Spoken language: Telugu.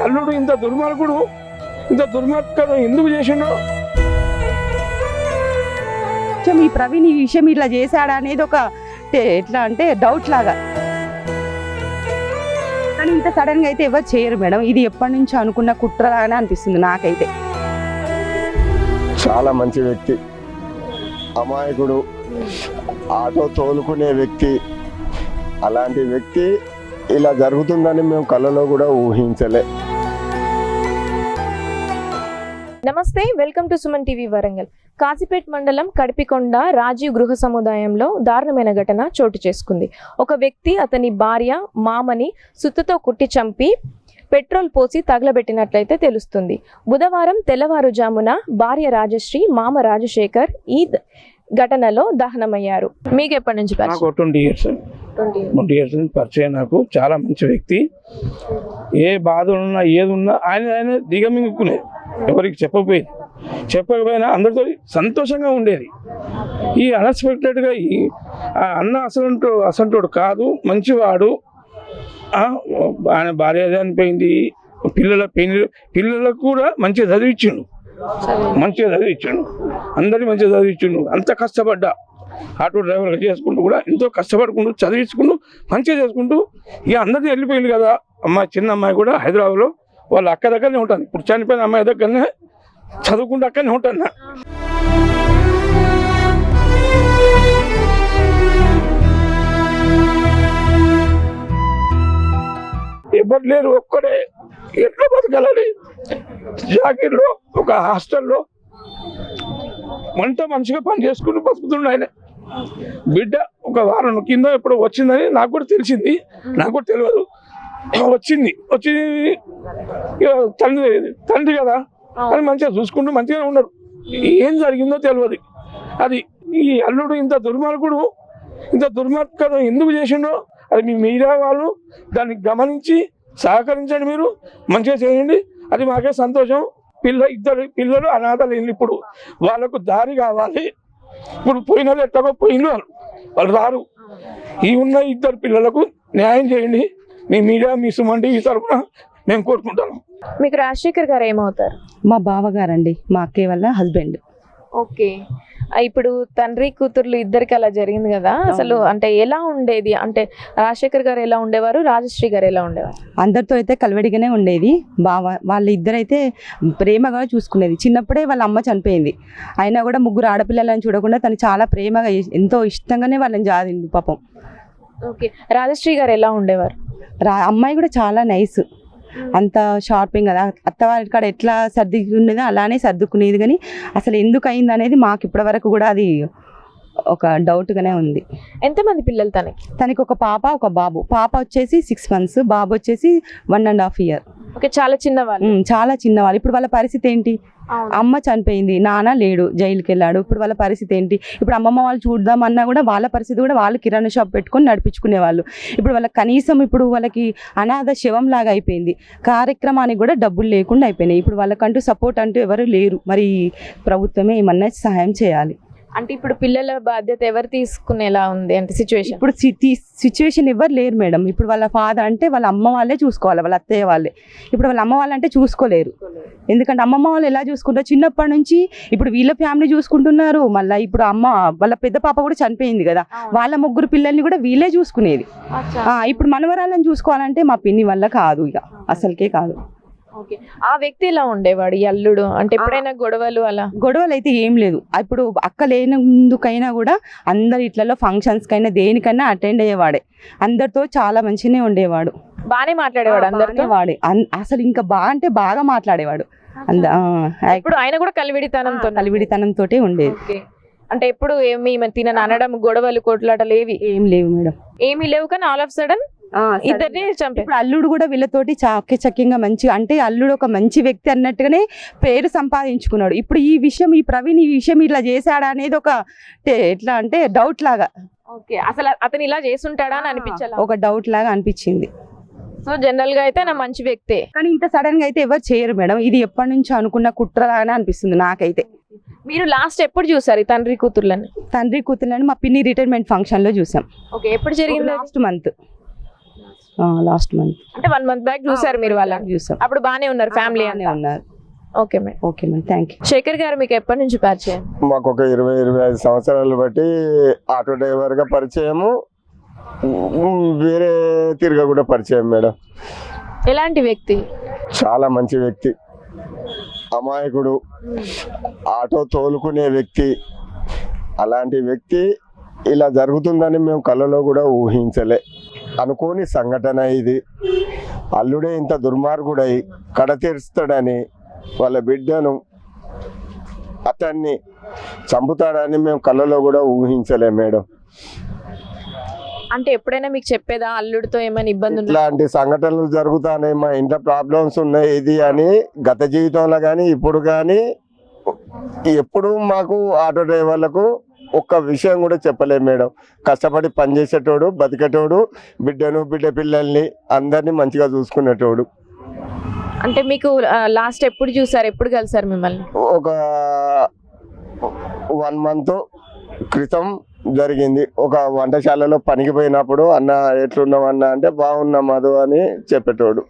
అల్లుడు ఇంత దుర్మార్గుడు, ఇంత దుర్మార్గం ఎందుకు చేసిండో. ఈ ప్రవీణ్ ఈ విషయం ఇట్లా చేశాడా అనేది ఒక ఎట్లా అంటే డౌట్ లాగా. కానీ ఇంత సడన్ గా అయితే ఎవరు చేయరు మేడం. ఇది ఎప్పటి నుంచో అనుకున్న కుట్రలాగానే అనిపిస్తుంది నాకైతే. చాలా మంచి వ్యక్తి, అమాయకుడు, ఆటో తోలుకునే వ్యక్తి. అలాంటి వ్యక్తి ఇలా జరుగుతుందని మేము కళ్ళలో కూడా ఊహించలే. నమస్తే, welcome to Suman TV Warangal. Kazipet మండలం కడిపికొండ రాజీవ్ గృహ సముదాయంలో దారుణమైన ఘటన చోటు చేసుకుంది. ఒక వ్యక్తి అతని భార్య మామని సుత్తతో కుట్టి చంపి పెట్రోల్ పోసి తగలబెట్టినట్లయితే తెలుస్తుంది. బుధవారం తెల్లవారుజామున భార్య రాజశ్రీ, మామ రాజశేఖర్ ఈ ఘటనలో దహనమయ్యారు. మీకు ఎప్పటి నుంచి? నాకు 20 ఇయర్స్ పరిచయం. నాకు చాలా మంచి వ్యక్తి. ఏ బాధ ఉన్నా ఏది ఉన్నా ఆయన దిగమింగుకునేది. ఎవరికి చెప్పకపోయినా అందరితో సంతోషంగా ఉండేది. ఈ అన్ఎక్స్పెక్టెడ్గా అన్న అసంటోడు కాదు, మంచివాడు. ఆయన భార్య చనిపోయింది, పిల్లలకు కూడా మంచిగా చదివించిండు, అందరినీ మంచిగా చదివించిండు. అంత కష్టపడ్డా ఆటో డ్రైవర్గా చేసుకుంటూ కూడా ఎంతో కష్టపడుకుంటూ చదివించుకుంటూ మంచిగా చేసుకుంటూ ఇక అందరినీ వెళ్ళిపోయింది కదా. చిన్న అమ్మాయి కూడా హైదరాబాద్లో వాళ్ళ అక్క దగ్గరనే ఉంటాను. ఇప్పుడు చనిపోయిన అమ్మాయి దగ్గరనే చదువుకుంటూ అక్కడనే ఉంటాను. ఎవరు లేరు, ఒక్కడే ఎట్లా బతకాలని జాగీర్లో ఒక హాస్టల్లో వంట మనిషిగా పని చేసుకుంటూ బతుకుతుండే ఆయన. బిడ్డ ఒక వారం కింద ఎప్పుడు వచ్చిందని నాకు కూడా తెలిసింది, నాకు కూడా తెలియదు. వచ్చి తండ్రి కదా అని మంచిగా చూసుకుంటూ మంచిగానే ఉన్నారు. ఏం జరిగిందో తెలియదు. అది ఈ అల్లుడు ఇంత దుర్మార్గుడు, ఇంత దుర్మార్గం ఎందుకు చేసిండో అది మీ మీడియా వాళ్ళు దాన్ని గమనించి సహకరించండి. మీరు మంచిగా చేయండి, అది మాకే సంతోషం. ఇద్దరు పిల్లలు అనాథలు. ఇప్పుడు వాళ్ళకు దారి కావాలి. ఇప్పుడు పోయిన వాళ్ళు ఎట్టగో పోయిన వాళ్ళు రారు. ఈ ఉన్న ఇద్దరు పిల్లలకు న్యాయం చేయండి. మీ మీడియా, మీ సుమన్ టీవీ తరఫున మేము కోరుకుంటాను. మీకు రాజశేఖర్ గారు ఏమవుతారు? మా బావగారండి, మా అక్కయ్య వాళ్ళ హస్బెండ్. ఓకే, ఇప్పుడు తండ్రి కూతుర్లు ఇద్దరికి అలా జరిగింది కదా, అసలు అంటే ఎలా ఉండేది? అంటే రాజశేఖర్ గారు ఎలా ఉండేవారు, రాజశ్రీ గారు ఎలా ఉండేవారు? అందరితో అయితే కలవడిగానే ఉండేది. వాళ్ళ ఇద్దరైతే ప్రేమగా చూసుకునేది. చిన్నప్పుడే వాళ్ళ అమ్మ చనిపోయింది, అయినా కూడా ముగ్గురు ఆడపిల్లలని చూడకుండా తను చాలా ప్రేమగా ఎంతో ఇష్టంగానే వాళ్ళని జాదిండు పాపం. ఓకే, రాజశ్రీ గారు ఎలా ఉండేవారు? అమ్మాయి కూడా చాలా నైస్, అంత షార్పింగ్ కదా. అత్తవారి కాడ ఎట్లా సర్దుకునేదో అలానే సర్దుకునేది. కానీ అసలు ఎందుకు అయింది అనేది మాకు ఇప్పటి వరకు కూడా అది ఒక డౌట్గానే ఉంది. ఎంతమంది పిల్లలు తనకి? ఒక పాప, ఒక బాబు. పాప వచ్చేసి 6 months, బాబు వచ్చేసి 1.5 years. ఓకే, చాలా చిన్నవాళ్ళు. చాలా చిన్నవాళ్ళు. ఇప్పుడు వాళ్ళ పరిస్థితి ఏంటి? అమ్మ చనిపోయింది, నాన్న లేడు, జైలుకి వెళ్ళాడు. ఇప్పుడు వాళ్ళ పరిస్థితి ఏంటి? ఇప్పుడు అమ్మమ్మ వాళ్ళు చూద్దామన్నా కూడా వాళ్ళ పరిస్థితి కూడా వాళ్ళు కిరాణా షాప్ పెట్టుకొని నడిపించుకునే వాళ్ళు. ఇప్పుడు వాళ్ళకి కనీసం ఇప్పుడు వాళ్ళకి అనాథ శవం లాగా అయిపోయింది. కార్యక్రమానికి కూడా డబ్బులు లేకుండా అయిపోయినాయి. ఇప్పుడు వాళ్ళకంటూ సపోర్ట్ అంటూ ఎవరు లేరు. మరి ప్రభుత్వమే ఏమన్నా సహాయం చేయాలి. అంటే ఇప్పుడు పిల్లల బాధ్యత ఎవరు తీసుకునేలా ఉంది అంటే సిచ్యువేషన్? ఇప్పుడు సిచ్యువేషన్ ఎవరు లేరు మేడం. ఇప్పుడు వాళ్ళ ఫాదర్ అంటే వాళ్ళ అమ్మ వాళ్ళే చూసుకోవాలి, వాళ్ళ అత్తయ్య వాళ్ళే. ఇప్పుడు వాళ్ళ అమ్మ వాళ్ళంటే చూసుకోలేరు. ఎందుకంటే అమ్మమ్మ వాళ్ళు ఎలా చూసుకుంటారు చిన్నప్పటి నుంచి. ఇప్పుడు వీళ్ళ ఫ్యామిలీ చూసుకుంటున్నారు. మళ్ళీ ఇప్పుడు అమ్మ వాళ్ళ పెద్ద పాప కూడా చనిపోయింది కదా, వాళ్ళ ముగ్గురు పిల్లల్ని కూడా వీళ్ళే చూసుకునేది. ఇప్పుడు మనవరాలను చూసుకోవాలంటే మా పిన్ని వల్ల కాదు, ఇక అసలుకే కాదు. ఓకే, ఆ వ్యక్తి ఎలా ఉండేవాడు ఈ అల్లుడు? అంటే ఎప్పుడైనా గొడవలు గొడవలు అయితే ఏం లేదు. ఇప్పుడు అక్క లేనందుకైనా కూడా అందరి ఇట్లలో ఫంక్షన్స్ కైనా దేనికైనా అటెండ్ అయ్యేవాడే. అందరితో చాలా మంచిగానే ఉండేవాడు, బాగానే మాట్లాడేవాడు అందరితో. వాడే అసలు ఇంకా బాగా మాట్లాడేవాడు. ఇప్పుడు ఆయన కూడా కలివిడితనంతో ఉండేది. అంటే ఎప్పుడు ఏమి తినని అనడం, గొడవలు కొట్లాటలు ఏం లేవు మేడం. ఏమీ లేవు. కానీ ఆల్ ఆఫ్ సడన్ ఇద్దరిని చంపే. ఇప్పుడు అల్లుడు కూడా వీళ్ళతోటి చాకచక్యంగా మంచిగా, అంటే అల్లుడు ఒక మంచి వ్యక్తి అన్నట్టుగానే పేరు సంపాదించుకున్నాడు. ఇప్పుడు ఈ విషయం, ఈ ప్రవీణ్ ఈ విషయం ఇట్లా చేశాడా అనేది ఒక ఎట్లా అంటే డౌట్ లాగా. ఓకే, అసలు అతను ఇలా చేసుంటాడా అని అనిపించాలి, ఒక డౌట్ లాగా అనిపించింది. సో జనరల్ గా అయితే నా మంచి వ్యక్తే, కానీ ఇంత సడన్ గా అయితే ఎవరు చేయరు మేడం. ఇది ఎప్పటి నుంచో అనుకున్న కుట్రలాగానే అనిపిస్తుంది నాకైతే. మీరు లాస్ట్ ఎప్పుడు చూసారు తండ్రి కూతుర్లని? మా పిన్ని రిటైర్మెంట్ ఫంక్షన్ లో చూసాం. ఓకే, ఎప్పుడు జరిగింది? Last month. లాస్ట్ మంత్ అంటే 1 month బ్యాక్ చూసారు మీరు వాళ్ళని? చూసాం. అప్పుడు బానే ఉన్నారు ఫ్యామిలీ బాగానే అంతా? ఉన్నారు. Okay madam. Okay madam, thank you. Shekhar garu మీకు ఎప్పటి నుంచి పరిచయం? మాకు ఒక 20-25 సంవత్సరాలు బట్టి ఆటో డ్రైవర్గా పరిచయము, వేరే తిరిగా కూడా పరిచయం మేడం. ఎలాంటి వ్యక్తి? చాలా మంచి వ్యక్తి, అమాయకుడు, ఆటో తోలుకునే వ్యక్తి. అలాంటి వ్యక్తి ఇలా జరుగుతుందని మేము కళ్ళలో కూడా ఊహించలే. అనుకోని సంఘటన ఇది. అల్లుడే ఇంత దుర్మార్గుడై కడ తీరుస్తాడని, వాళ్ళ బిడ్డను అతన్ని చంపుతాడని మేము కళ్ళలో కూడా ఊహించలే మేడం. అంటే ఎప్పుడైనా మీకు చెప్పేదా అల్లుడితో ఏమైనా ఇబ్బంది ఉందా? ఇట్లాంటి సంఘటనలు జరుగుతాయి, మా ఇంట్లో ప్రాబ్లమ్స్ ఉన్నాయి ఇది అని గత జీవితంలో కానీ ఇప్పుడు కానీ ఎప్పుడు మాకు ఆటో డ్రైవర్లకు ఒక్క విషయం కూడా చెప్పలేదు మేడం. కష్టపడి పనిచేసేటోడు, బతికేటోడు, బిడ్డ పిల్లల్ని అందరినీ మంచిగా చూసుకునేటోడు. అంటే మీకు లాస్ట్ ఎప్పుడు చూసారు, ఎప్పుడు కలిసారు మిమ్మల్ని? ఒక 1 month క్రితం జరిగింది. ఒక వంటశాలలో పనికి పోయినప్పుడు, అన్న ఎట్లున్నావు అన్న అంటే బాగున్నా మధు అని చెప్పేటోడు.